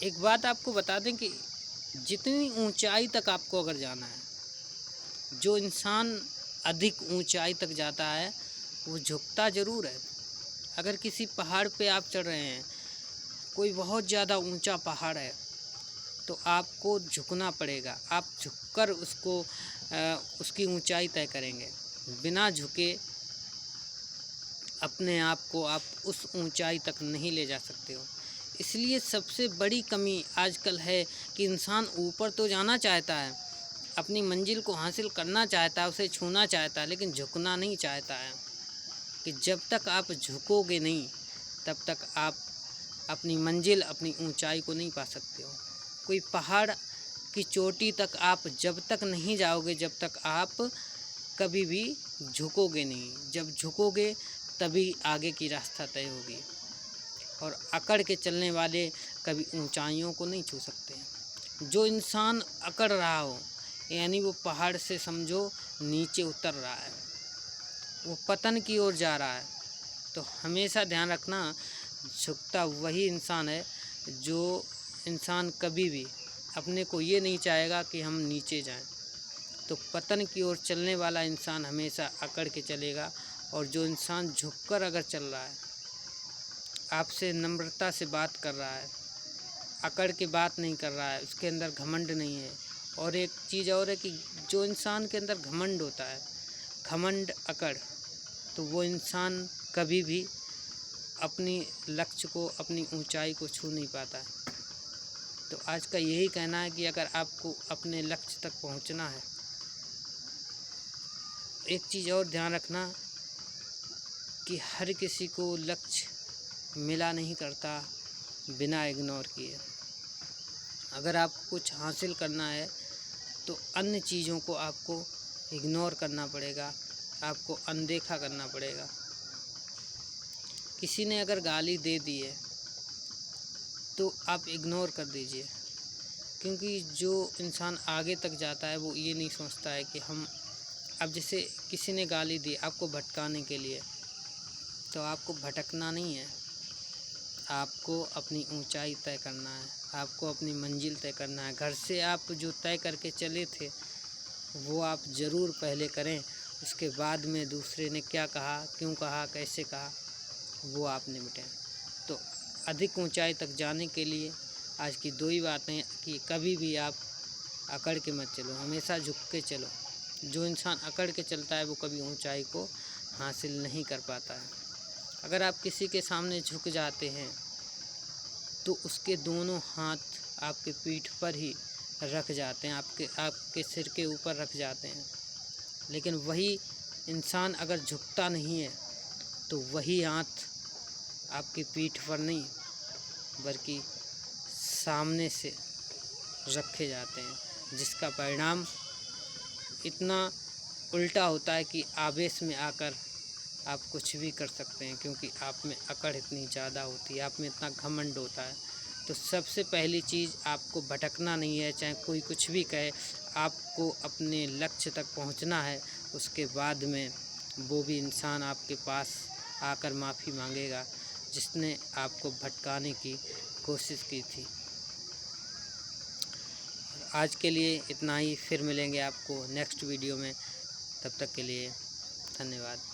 एक बात आपको बता दें कि जितनी ऊंचाई तक आपको अगर जाना है, जो इंसान अधिक ऊंचाई तक जाता है वो झुकता ज़रूर है। अगर किसी पहाड़ पे आप चढ़ रहे हैं, कोई बहुत ज़्यादा ऊंचा पहाड़ है, तो आपको झुकना पड़ेगा। आप झुककर उसकी ऊंचाई तय करेंगे। बिना झुके अपने आप को आप उस ऊंचाई तक नहीं ले जा सकते हो। इसलिए सबसे बड़ी कमी आजकल है कि इंसान ऊपर तो जाना चाहता है, अपनी मंजिल को हासिल करना चाहता है, उसे छूना चाहता है, लेकिन झुकना नहीं चाहता है। कि जब तक आप झुकोगे नहीं तब तक आप अपनी मंजिल, अपनी ऊंचाई को नहीं पा सकते हो। कोई पहाड़ की चोटी तक आप जब तक नहीं जाओगे, जब तक आप कभी भी झुकोगे नहीं। जब झुकोगे तभी आगे की रास्ता तय होगी। और अकड़ के चलने वाले कभी ऊंचाइयों को नहीं छू सकते। जो इंसान अकड़ रहा हो, यानी वो पहाड़ से समझो नीचे उतर रहा है, वो पतन की ओर जा रहा है, तो हमेशा ध्यान रखना, झुकता वही इंसान है जो इंसान कभी भी अपने को ये नहीं चाहेगा कि हम नीचे जाएं। तो पतन की ओर चलने वाला इंसान हमेशा अकड़ के चलेगा। और जो इंसान झुककर अगर चल रहा है, आपसे नम्रता से बात कर रहा है, अकड़ के बात नहीं कर रहा है, उसके अंदर घमंड नहीं है। और एक चीज़ और है कि जो इंसान के अंदर घमंड होता है, घमंड, अकड़, तो वो इंसान कभी भी अपनी लक्ष्य को, अपनी ऊंचाई को छू नहीं पाता है। तो आज का यही कहना है कि अगर आपको अपने लक्ष्य तक पहुंचना है, एक चीज़ और ध्यान रखना कि हर किसी को लक्ष्य मिला नहीं करता बिना इग्नोर किए। अगर आपको कुछ हासिल करना है तो अन्य चीज़ों को आपको इग्नोर करना पड़ेगा, आपको अनदेखा करना पड़ेगा। किसी ने अगर गाली दे दी है तो आप इग्नोर कर दीजिए, क्योंकि जो इंसान आगे तक जाता है वो ये नहीं सोचता है कि हम, अब जैसे किसी ने गाली दी आपको भटकाने के लिए, तो आपको भटकना नहीं है, आपको अपनी ऊंचाई तय करना है, आपको अपनी मंजिल तय करना है। घर से आप जो तय करके चले थे वो आप ज़रूर पहले करें, उसके बाद में दूसरे ने क्या कहा, क्यों कहा, कैसे कहा, वो आप निपटें। तो अधिक ऊंचाई तक जाने के लिए आज की दो ही बातें कि कभी भी आप अकड़ के मत चलो, हमेशा झुक के चलो। जो इंसान अकड़ के चलता है वो कभी ऊंचाई को हासिल नहीं कर पाता है। अगर आप किसी के सामने झुक जाते हैं तो उसके दोनों हाथ आपके पीठ पर ही रख जाते हैं, आपके सिर के ऊपर रख जाते हैं। लेकिन वही इंसान अगर झुकता नहीं है तो वही हाथ आपकी पीठ पर नहीं बल्कि सामने से रखे जाते हैं, जिसका परिणाम इतना उल्टा होता है कि आवेश में आकर आप कुछ भी कर सकते हैं, क्योंकि आप में अकड़ इतनी ज़्यादा होती है, आप में इतना घमंड होता है। तो सबसे पहली चीज़, आपको भटकना नहीं है, चाहे कोई कुछ भी कहे, आपको अपने लक्ष्य तक पहुंचना है। उसके बाद में वो भी इंसान आपके पास आकर माफ़ी मांगेगा जिसने आपको भटकाने की कोशिश की थी। आज के लिए इतना ही, फिर मिलेंगे आपको नेक्स्ट वीडियो में। तब तक के लिए धन्यवाद।